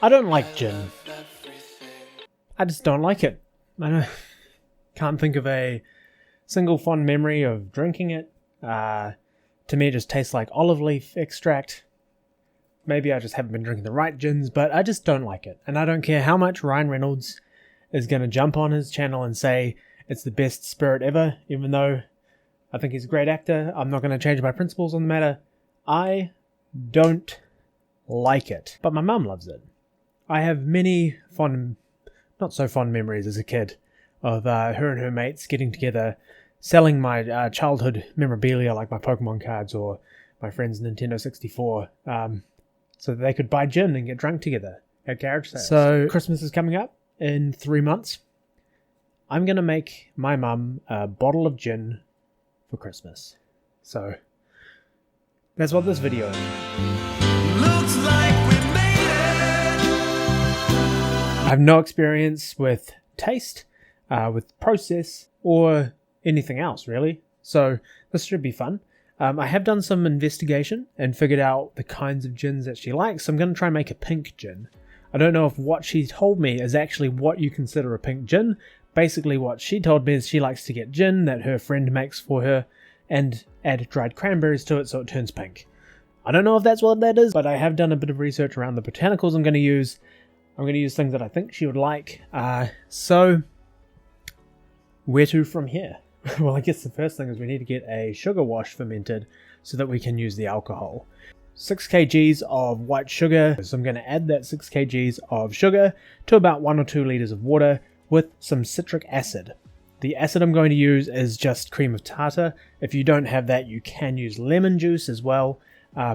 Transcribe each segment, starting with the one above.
I don't like gin. I just don't like it. Can't think of a single fond memory of drinking it. To me it just tastes like olive leaf extract. Maybe I just haven't been drinking the right gins, but I just don't like it. And I don't care how much Ryan Reynolds is going to jump on his channel and say it's the best spirit ever, even though I think he's a great actor. I'm not going to change my principles on the matter. I don't like it. But my mum loves it. I have many not so fond memories as a kid of her and her mates getting together, selling my childhood memorabilia like my Pokemon cards or my friend's Nintendo 64, so that they could buy gin and get drunk together at garage sales. So Christmas is coming up in 3 months. I'm going to make my mum a bottle of gin for Christmas. So that's what this video is. Looks like we made it. I have no experience with taste, with process, or anything else really. So this should be fun. I have done some investigation and figured out the kinds of gins that she likes. So I'm going to try and make a pink gin. I don't know if what she told me is actually what you consider a pink gin. Basically what she told me is she likes to get gin that her friend makes for her and add dried cranberries to it so it turns pink. I don't know if that's what that is, but I have done a bit of research around the botanicals I'm going to use. I'm going to use things that I think she would like. So where to from here? Well, I guess the first thing is we need to get a sugar wash fermented so that we can use the alcohol. 6 kgs of white sugar, so I'm going to add that 6 kgs of sugar to about 1 or 2 litres of water with some citric acid. The acid I'm going to use is just cream of tartar. If you don't have that, you can use lemon juice as well,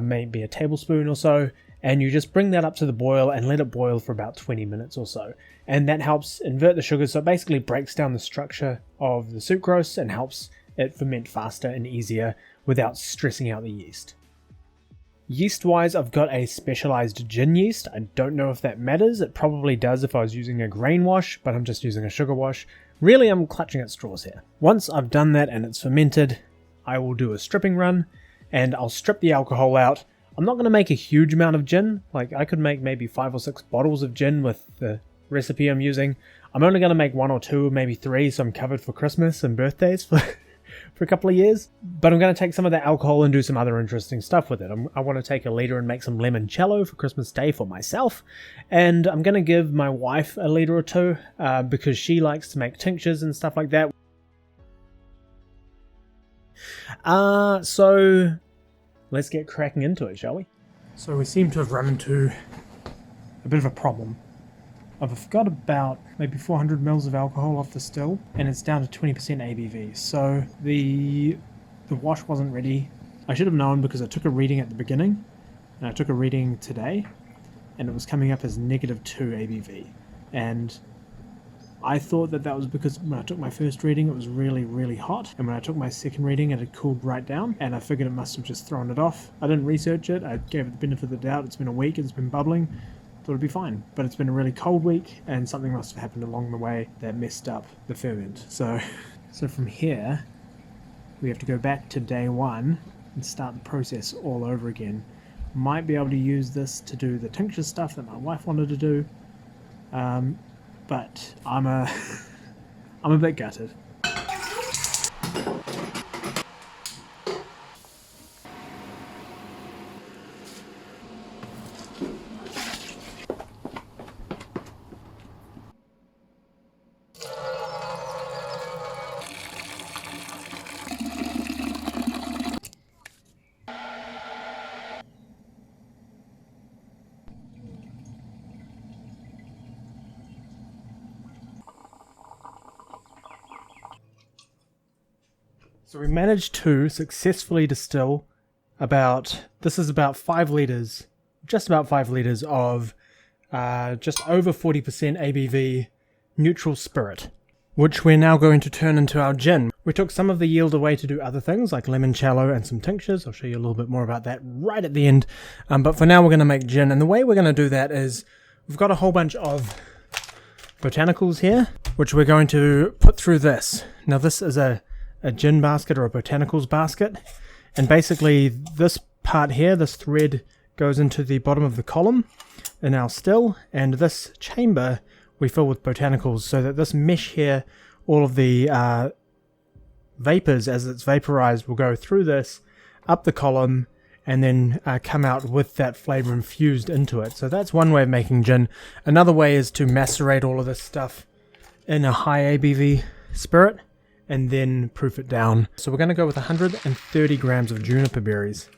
maybe a tablespoon or so, and you just bring that up to the boil and let it boil for about 20 minutes or so. And that helps invert the sugar, so it basically breaks down the structure of the sucrose and helps it ferment faster and easier without stressing out the yeast. Yeast-wise, I've got a specialized gin yeast. I don't know if that matters. It probably does if I was using a grain wash, but I'm just using a sugar wash. Really, I'm clutching at straws here. Once I've done that and it's fermented, I will do a stripping run, and I'll strip the alcohol out. I'm not going to make a huge amount of gin. Like, I could make maybe 5 or 6 bottles of gin with the recipe I'm using. I'm only going to make 1 or 2, maybe 3, so I'm covered for Christmas and birthdays for a couple of years. But I'm going to take some of that alcohol and do some other interesting stuff with it. I want to take a liter and make some limoncello for Christmas Day for myself. And I'm going to give my wife a liter or 2 because she likes to make tinctures and stuff like that. So let's get cracking into it, shall we? So we seem to have run into a bit of a problem. I've got about maybe 400 mils of alcohol off the still, and it's down to 20% ABV. So the wash wasn't ready. I should have known because I took a reading at the beginning, and I took a reading today, and it was coming up as -2 ABV. And I thought that was because when I took my first reading it was really, really hot, and when I took my second reading it had cooled right down, and I figured it must have just thrown it off. I didn't research it. I gave it the benefit of the doubt. It's been a week, it's been bubbling. Thought it'd be fine, but it's been a really cold week and something must have happened along the way that messed up the ferment. So from here we have to go back to day 1 and start the process all over again. Might be able to use this to do the tincture stuff that my wife wanted to do, but I'm a bit gutted. So we managed to successfully distill about 5 litres, just about 5 litres of just over 40% ABV neutral spirit, which we're now going to turn into our gin. We took some of the yield away to do other things like limoncello and some tinctures. I'll show you a little bit more about that right at the end. But for now we're going to make gin, and the way we're going to do that is we've got a whole bunch of botanicals here, which we're going to put through this. Now this is a gin basket or a botanicals basket, and basically this part here, this thread, goes into the bottom of the column in our still, and this chamber we fill with botanicals so that this mesh here, all of the vapors as it's vaporized will go through this, up the column, and then come out with that flavor infused into it. So that's one way of making gin. Another way is to macerate all of this stuff in a high ABV spirit and then proof it down. So we're going to go with 130 grams of juniper berries.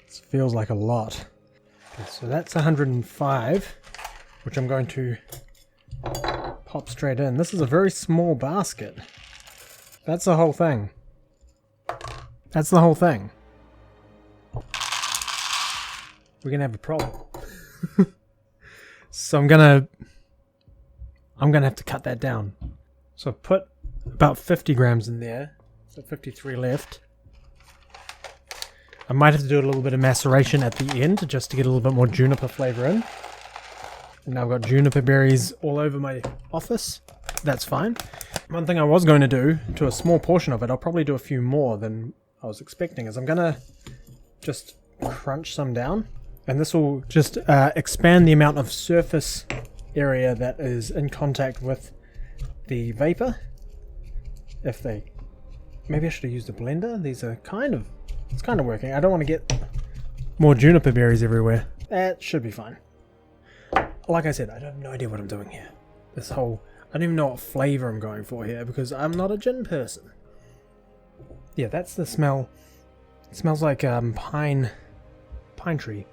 This feels like a lot. Okay, so that's 105, which I'm going to pop straight in. This is a very small basket. That's the whole thing. That's the whole thing. We're gonna have a problem. So I'm gonna have to cut that down. So I've put about 50 grams in there. So 53 left. I might have to do a little bit of maceration at the end just to get a little bit more juniper flavor in. And now I've got juniper berries all over my office. That's fine. One thing I was going to do to a small portion of it, I'll probably do a few more than I was expecting, is I'm going to just crunch some down. And this will just expand the amount of surface area that is in contact with the vapor. Maybe I should have used a blender. These are it's kind of working. I don't want to get more juniper berries everywhere. That should be fine. Like I said, I have no idea what I'm doing here. I don't even know what flavor I'm going for here because I'm not a gin person. Yeah, that's the smell. It smells like pine tree,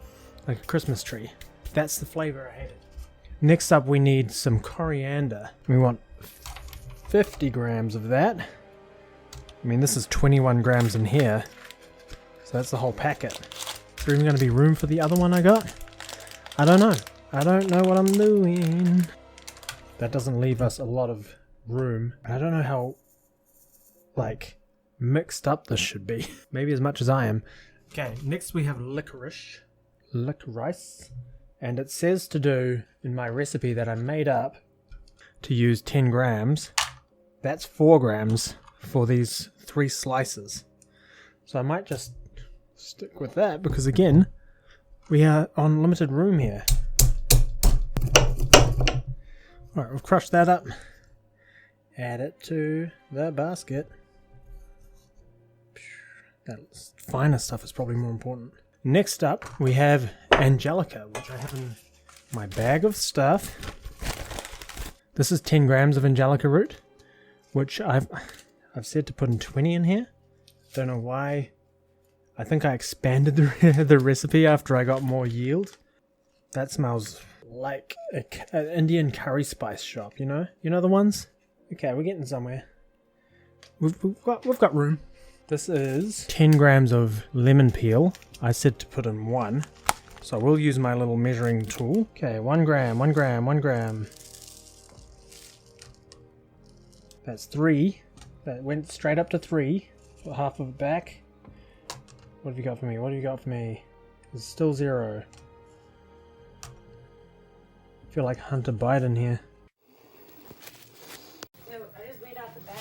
like a Christmas tree. That's the flavor I hated. Next up, we need some coriander. We want 50 grams of that. I mean, this is 21 grams in here, so that's the whole packet. Is there even going to be room for the other one I got? I don't know. I don't know what I'm doing. That doesn't leave us a lot of room. I don't know how, mixed up this should be. Maybe as much as I am. Okay, next we have licorice. And it says to do, in my recipe that I made up, to use 10 grams. That's 4 grams for these 3 slices. So I might just stick with that because, again, we are on limited room here. Alright, we've crushed that up. Add it to the basket. That finer stuff is probably more important. Next up, we have Angelica, which I have in my bag of stuff. This is 10 grams of Angelica root, which I've said to put in 20 in here. Don't know why. I think I expanded the recipe after I got more yield. That smells like an Indian curry spice shop, you know? You know the ones? Okay, we're getting somewhere. We've got room. This is 10 grams of lemon peel. I said to put in 1. So I will use my little measuring tool. Okay, 1 gram, 1 gram, 1 gram. That's 3. That went straight up to 3. Put half of it back. What have you got for me? What have you got for me? It's still 0. I feel like Hunter Biden here. No, I just weighed out the bag.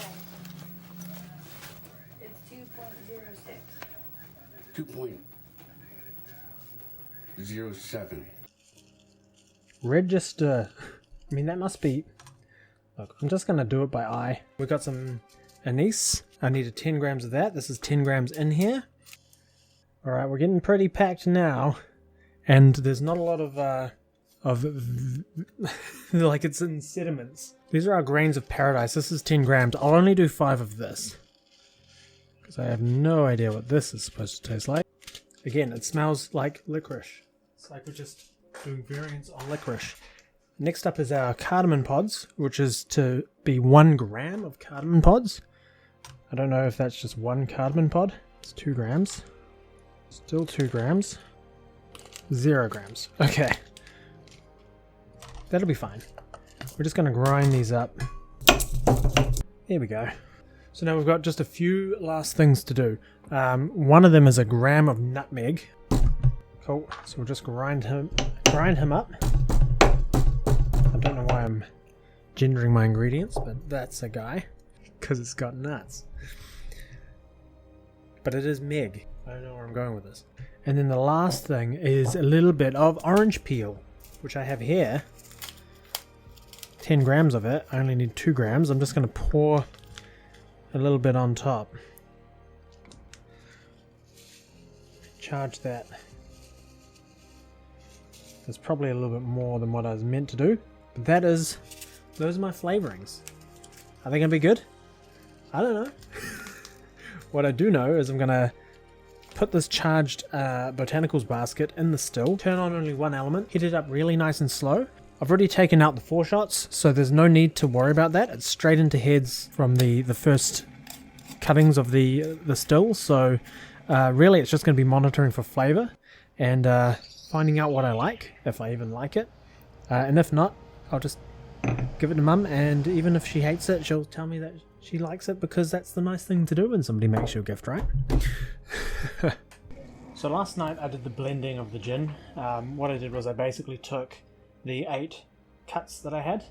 It's 2.06. 2.07. Register. I mean, that must be... Look, I'm just going to do it by eye. We've got some anise. I needed 10 grams of that. This is 10 grams in here. Alright, we're getting pretty packed now. And there's not a lot of like it's in sediments. These are our grains of paradise. This is 10 grams. I'll only do 5 of this. Because I have no idea what this is supposed to taste like. Again, it smells like licorice. It's like we're just doing variants on licorice. Next up is our cardamom pods, which is to be 1 gram of cardamom pods. I don't know if that's just 1 cardamom pod. It's 2 grams. Still 2 grams. 0 grams. Okay. That'll be fine. We're just going to grind these up. There we go. So now we've got just a few last things to do. One of them is a gram of nutmeg. Cool. So we'll just grind him up. I don't know why I'm gendering my ingredients, but that's a guy. Because it's got nuts. But it is Meg. I don't know where I'm going with this. And then the last thing is a little bit of orange peel, which I have here. 10 grams of it. I only need 2 grams. I'm just going to pour a little bit on top. Charge that. There's probably a little bit more than what I was meant to do. But those are my flavorings. Are they going to be good? I don't know. What I do know is I'm going to put this charged botanicals basket in the still, turn on only one element, heat it up really nice and slow. I've already taken out the 4 shots, so there's no need to worry about that. It's straight into heads from the first cuttings of the still, so really it's just going to be monitoring for flavor and finding out what I like, if I even like it. And if not, I'll just give it to Mum, and even if she hates it, she'll tell me that she likes it, because that's the nice thing to do when somebody makes you a gift, right? So last night I did the blending of the gin. What I did was I basically took the 8 cuts that I had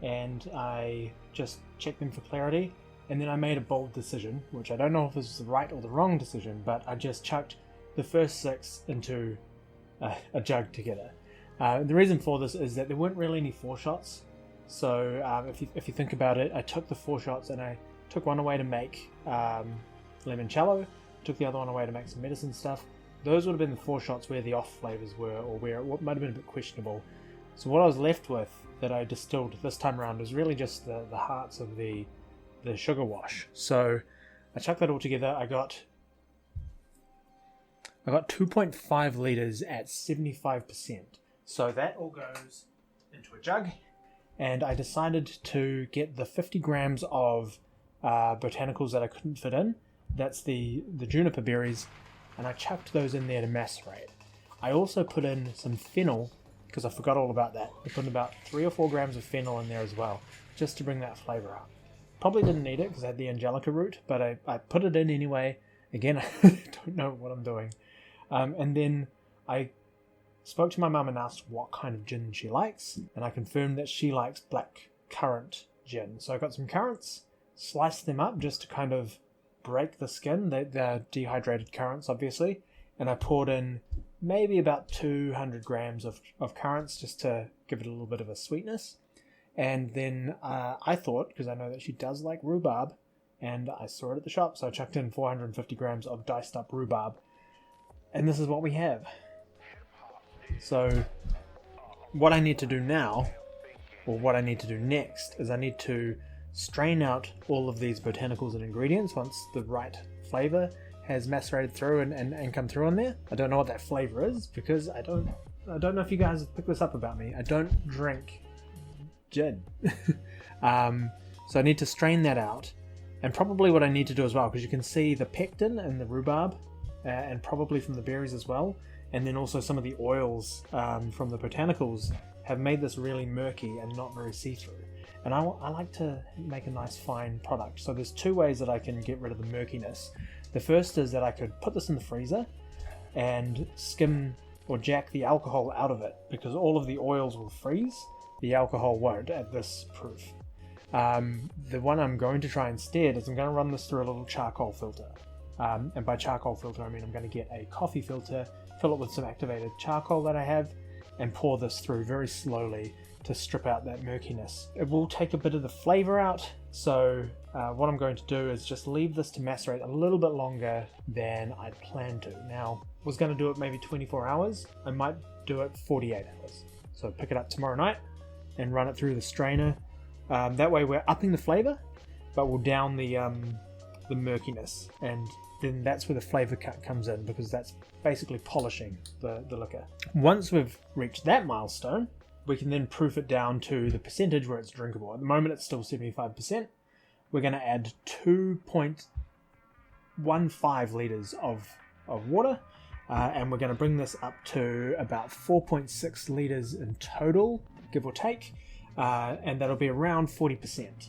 and I just checked them for clarity, and then I made a bold decision, which I don't know if this is the right or the wrong decision, but I just chucked the first 6 into a jug together. The reason for this is that there weren't really any 4 shots. So if you think about it, I took the 4 shots and I took one away to make limoncello, took the other one away to make some medicine stuff. Those would have been the 4 shots where the off flavors were, or where what might have been a bit questionable. So what I was left with that I distilled this time around was really just the hearts of the sugar wash. So I chucked that all together. I got 2.5 litres at 75%. So that all goes into a jug. And I decided to get the 50 grams of botanicals that I couldn't fit in. That's the juniper berries, and I chucked those in there to macerate. I also put in some fennel, because I forgot all about that. I put in about 3 or 4 grams of fennel in there as well, just to bring that flavour up. Probably didn't need it because I had the angelica root, but I put it in anyway. Again, I don't know what I'm doing. And then I spoke to my mum and asked what kind of gin she likes, and I confirmed that she likes black currant gin. So I got some currants, sliced them up just to kind of break the skin. They're dehydrated currants, obviously, and I poured in maybe about 200 grams of currants just to give it a little bit of a sweetness. And then I thought, because I know that she does like rhubarb, and I saw it at the shop, so I chucked in 450 grams of diced up rhubarb, and this is what we have. So what I need to do now, or what I need to do next, is I need to strain out all of these botanicals and ingredients once the right flavour has macerated through and come through on there. I don't know what that flavour is, because I don't know if you guys have picked this up about me. I don't drink gin. So I need to strain that out, and probably what I need to do as well, because you can see the pectin and the rhubarb, and probably from the berries as well, and then also some of the oils from the botanicals have made this really murky and not very see-through. And I like to make a nice fine product. So there's 2 ways that I can get rid of the murkiness. The first is that I could put this in the freezer and skim or jack the alcohol out of it, because all of the oils will freeze. The alcohol won't at this proof. The one I'm going to try instead is I'm going to run this through a little charcoal filter. And by charcoal filter, I mean I'm going to get a coffee filter, fill it with some activated charcoal that I have, and pour this through very slowly to strip out that murkiness. It will take a bit of the flavour out, so what I'm going to do is just leave this to macerate a little bit longer than I'd planned to. Now, I was going to do it maybe 24 hours. I might do it 48 hours. So pick it up tomorrow night and run it through the strainer. That way we're upping the flavour, but we'll down the murkiness, and then that's where the flavour cut comes in, because that's basically polishing the liquor. Once we've reached that milestone, we can then proof it down to the percentage where it's drinkable. At the moment it's still 75%. We're going to add 2.15 litres of water, and we're going to bring this up to about 4.6 litres in total, give or take, and that'll be around 40%.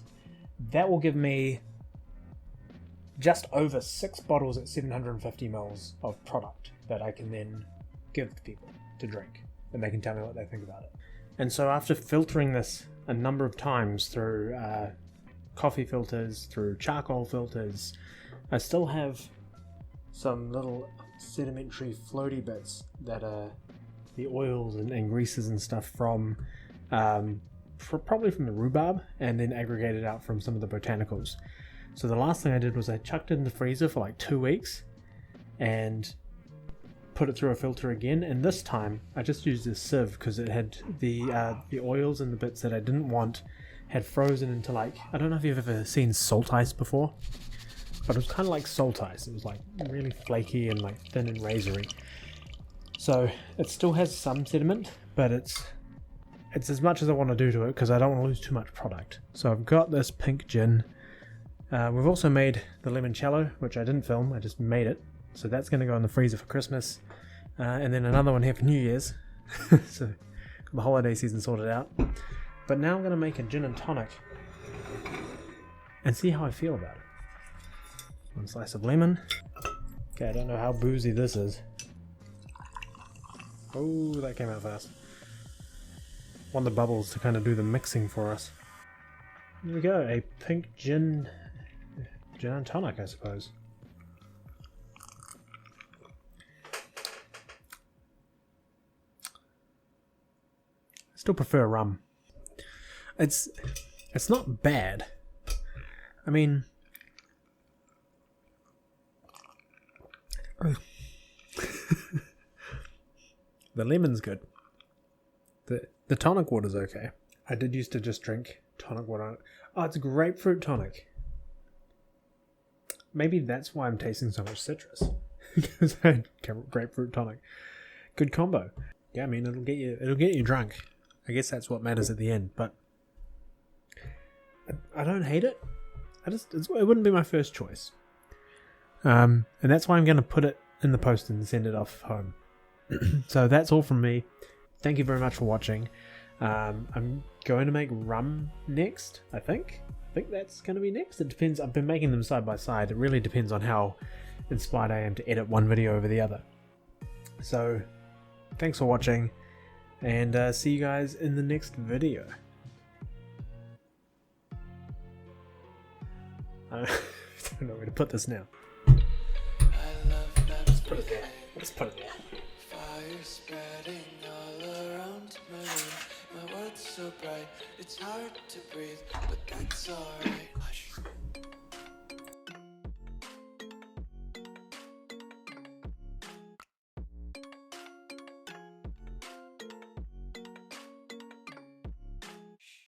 That will give me just over 6 bottles at 750 mils of product that I can then give to people to drink, and they can tell me what they think about it. And so after filtering this a number of times through coffee filters, through charcoal filters, I still have some little sedimentary floaty bits that are the oils and greases and stuff from probably from the rhubarb, and then aggregated out from some of the botanicals. So the last thing I did was I chucked it in the freezer for like 2 weeks and put it through a filter again, and this time I just used a sieve because it had the oils and the bits that I didn't want had frozen into, like, I don't know if you've ever seen salt ice before, but it was kind of like salt ice. It was like really flaky and like thin and razory. So it still has some sediment, but it's as much as I want to do to it because I don't want to lose too much product. So I've got this pink gin. We've also made the limoncello, which I didn't film, I just made it. So that's going to go in the freezer for Christmas. And then another one here for New Year's. So got the holiday season sorted out. But now I'm going to make a gin and tonic and see how I feel about it. One slice of lemon. Okay, I don't know how boozy this is. Oh, that came out fast. Want the bubbles to kind of do the mixing for us. There we go, a pink gin and tonic, I suppose. I still prefer rum. It's not bad. I mean, the lemon's good. The tonic water's okay. I did used to just drink tonic water. Oh, it's grapefruit tonic. Maybe that's why I'm tasting so much citrus. Because I had grapefruit tonic. Good combo. Yeah, I mean, it'll get you drunk. I guess that's what matters at the end, but I don't hate it. It wouldn't be my first choice. And that's why I'm going to put it in the post and send it off home. So that's all from me. Thank you very much for watching. I'm going to make rum next, I think. I think that's going to be next. It depends. I've been making them side by side. It really depends on how inspired I am to edit one video over the other. So thanks for watching, and see you guys in the next video. I don't know where to put this now. Let's put it there. Let's put it there. Fire spreading all around my room. My world's so bright, it's hard to breathe, but that's alright. Hush.